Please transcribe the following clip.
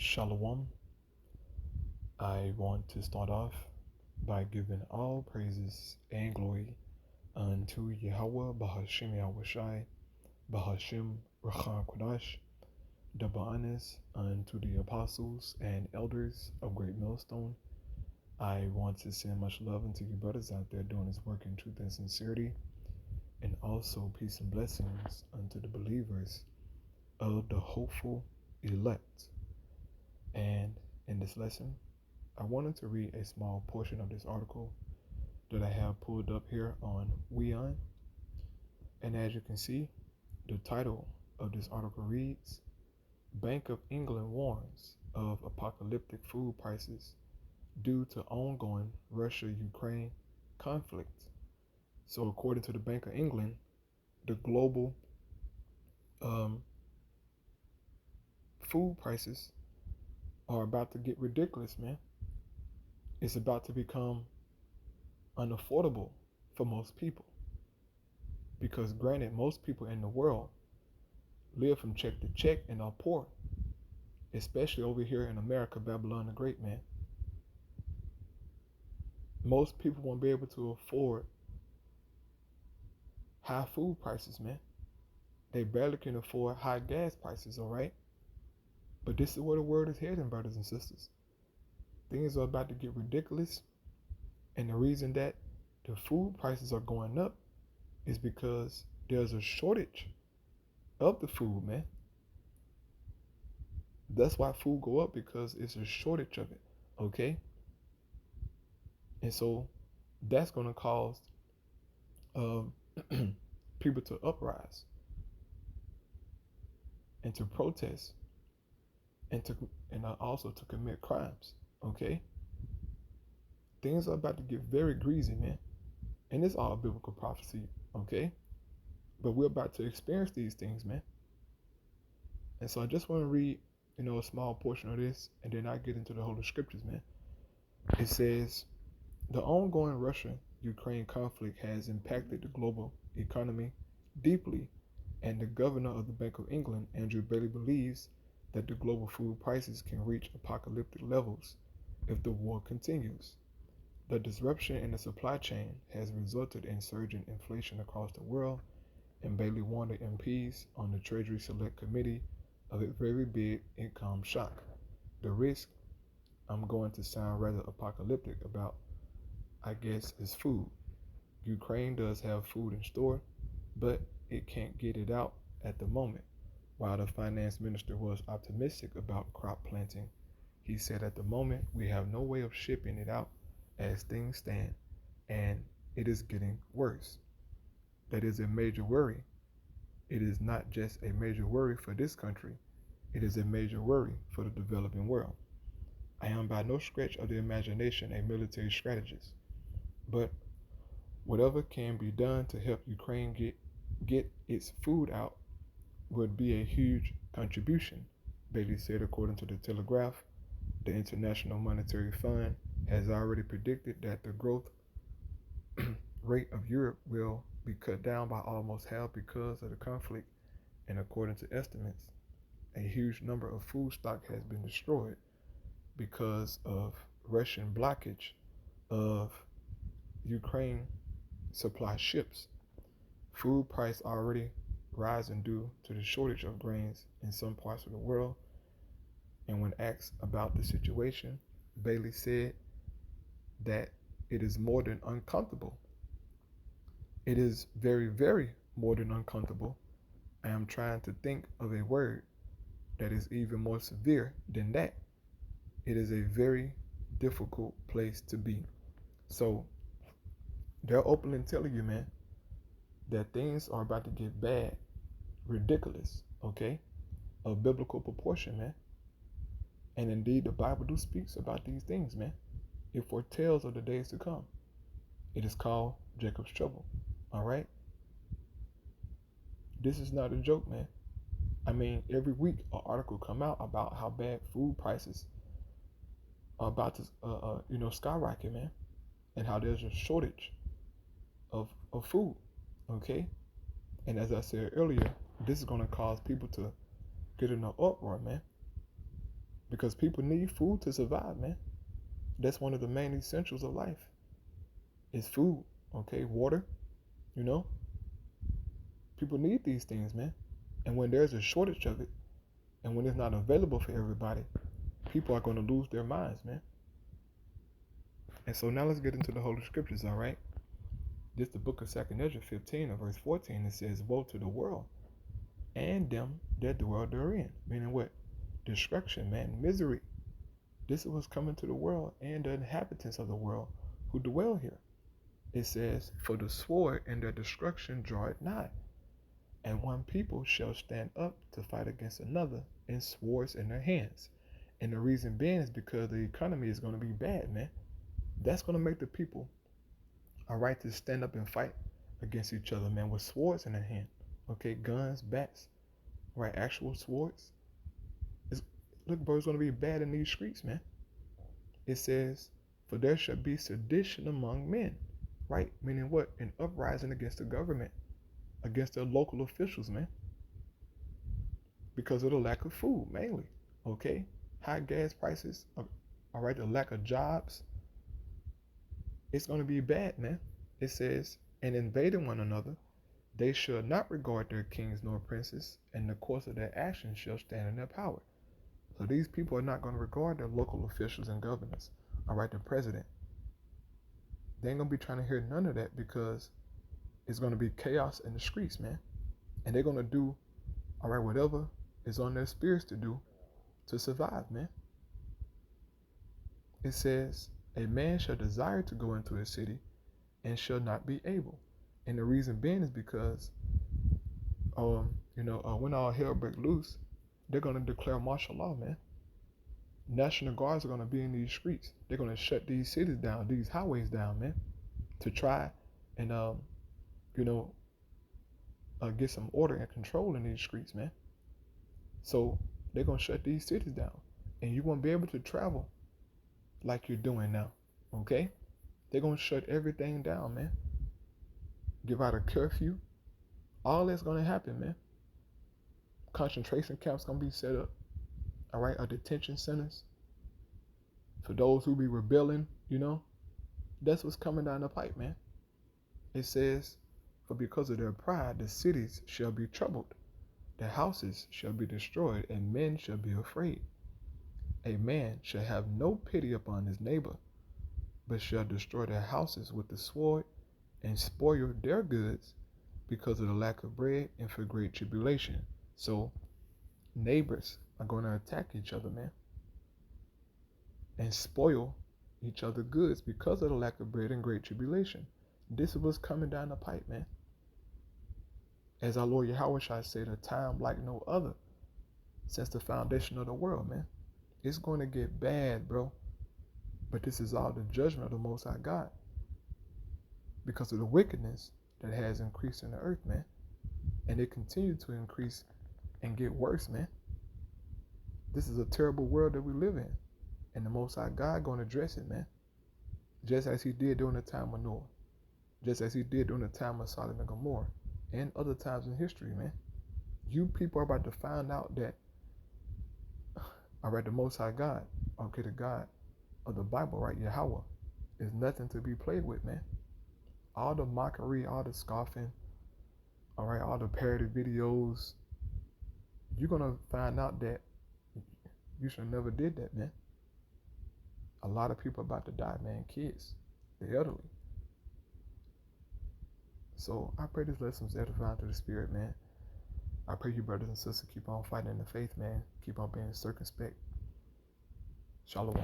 Shalom. I want to start off by giving all praises and glory unto Yahweh Bahashim Yahushai, Bahashim Racham Kodash, double honors unto the apostles and elders of Great Millstone. I want to send much love unto you brothers out there doing this work in truth and sincerity, and also peace and blessings unto the believers of the hopeful elect. And in this lesson, I wanted to read a small portion of this article that I have pulled up here on Weon. And as you can see, the title of this article reads, Bank of England warns of apocalyptic food prices due to ongoing Russia-Ukraine conflict. So according to the Bank of England, the global food prices are about to get ridiculous, man. It's about to become unaffordable for most people. Because granted, most people in the world live from check to check and are poor. Especially over here in America, Babylon the Great, man. Most people won't be able to afford high food prices, man. They barely can afford high gas prices, all right? But this is where the world is heading, brothers and sisters. Things are about to get ridiculous. And the reason that the food prices are going up is because there's a shortage of the food, man. That's why food go up, because it's a shortage of it, okay? And so that's going to cause people to uprise and to protest and also to commit crimes, okay? Things are about to get very greasy, man. And it's all biblical prophecy, okay? But we're about to experience these things, man. And so I just want to read, a small portion of this, and then I get into the Holy Scriptures, man. It says, the ongoing Russia-Ukraine conflict has impacted the global economy deeply, and the governor of the Bank of England, Andrew Bailey, believes that the global food prices can reach apocalyptic levels if the war continues. The disruption in the supply chain has resulted in surging inflation across the world, and Bailey warned the MPs on the Treasury Select Committee of a very big income shock. The risk, I'm going to sound rather apocalyptic about, I guess, is food. Ukraine does have food in store, but it can't get it out at the moment. While the finance minister was optimistic about crop planting, he said at the moment we have no way of shipping it out as things stand, and it is getting worse. That is a major worry. It is not just a major worry for this country, it is a major worry for the developing world. I am by no stretch of the imagination a military strategist, but whatever can be done to help Ukraine get its food out would be a huge contribution, Bailey said, according to the Telegraph. The International Monetary Fund has already predicted that the growth rate of Europe will be cut down by almost half because of the conflict, and according to estimates, a huge number of food stock has been destroyed because of Russian blockage of Ukraine supply ships. Food price already rising due to the shortage of grains in some parts of the world. And when asked about the situation, Bailey said that it is more than uncomfortable. It is very, very more than uncomfortable. I am trying to think of a word that is even more severe than that. It is a very difficult place to be. So they're openly telling you, man, that things are about to get bad, ridiculous, okay, of biblical proportion, man. And indeed, the Bible do speaks about these things, man. It foretells of the days to come. It is called Jacob's trouble, all right? This is not a joke, man. I mean, every week an article come out about how bad food prices are about to, skyrocket, man, and how there's a shortage of food, okay? And as I said earlier, this is going to cause people to get in an uproar, man, because people need food to survive, man. That's one of the main essentials of life is food, okay? Water, you know? People need these things, man. And when there's a shortage of it, and when it's not available for everybody, people are going to lose their minds, man. And so now let's get into the Holy Scriptures, all right? This is the book of 2nd Ezra 15 and verse 14. It says, woe to the world and them that dwell therein. Meaning what? Destruction, man, misery. This is what's coming to the world and the inhabitants of the world who dwell here. It says, for the sword and their destruction draw it nigh. And one people shall stand up to fight against another, and swords in their hands. And the reason being is because the economy is going to be bad, man. That's going to make the people, all right, to stand up and fight against each other, man, with swords in their hand. Okay, guns, bats, right, actual swords. Look, bro, it's going to be bad in these streets, man. It says, for there shall be sedition among men, right? Meaning what? An uprising against the government, against their local officials, man. Because of the lack of food, mainly, okay? High gas prices, all right, the lack of jobs. It's going to be bad, man. It says, and invading one another, they shall not regard their kings nor princes, and the course of their actions shall stand in their power. So these people are not going to regard their local officials and governors, all right, the president. They ain't going to be trying to hear none of that because it's going to be chaos in the streets, man. And they're going to do, all right, whatever is on their spirits to do to survive, man. It says, a man shall desire to go into a city and shall not be able. And the reason being is because, when all hell breaks loose, they're going to declare martial law, man. National Guards are going to be in these streets. They're going to shut these cities down, these highways down, man, to try and, get some order and control in these streets, man. So they're going to shut these cities down. And you won't be able to travel like you're doing now, okay? They're going to shut everything down, man. Give out a curfew. All that's going to happen, man. Concentration camps going to be set up, all right? Detention centers for those who be rebelling, That's what's coming down the pipe, man. It says, for because of their pride, the cities shall be troubled. The houses shall be destroyed, and men shall be afraid. A man shall have no pity upon his neighbor, but shall destroy their houses with the sword, and spoil their goods because of the lack of bread and for great tribulation. So neighbors are going to attack each other, man, and spoil each other's goods because of the lack of bread and great tribulation. This is what's coming down the pipe, man. As our Lord Yahushua said, a time like no other since the foundation of the world, man. It's going to get bad, bro. But this is all the judgment of the Most High God because of the wickedness that has increased in the earth, man. And it continues to increase and get worse, man. This is a terrible world that we live in. And the Most High God going to address it, man. Just as he did during the time of Noah. Just as he did during the time of Sodom and Gomorrah. And other times in history, man. You people are about to find out that, all right, the Most High God, okay, the God of the Bible, right, Yahweh, is nothing to be played with, man. All the mockery, all the scoffing, all right, all the parody videos, you're going to find out that you should have never did that, man. A lot of people about to die, man, kids, the elderly. So I pray this lesson is edifying to the spirit, man. I pray you brothers and sisters keep on fighting in the faith, man. Keep on being circumspect. Shalom.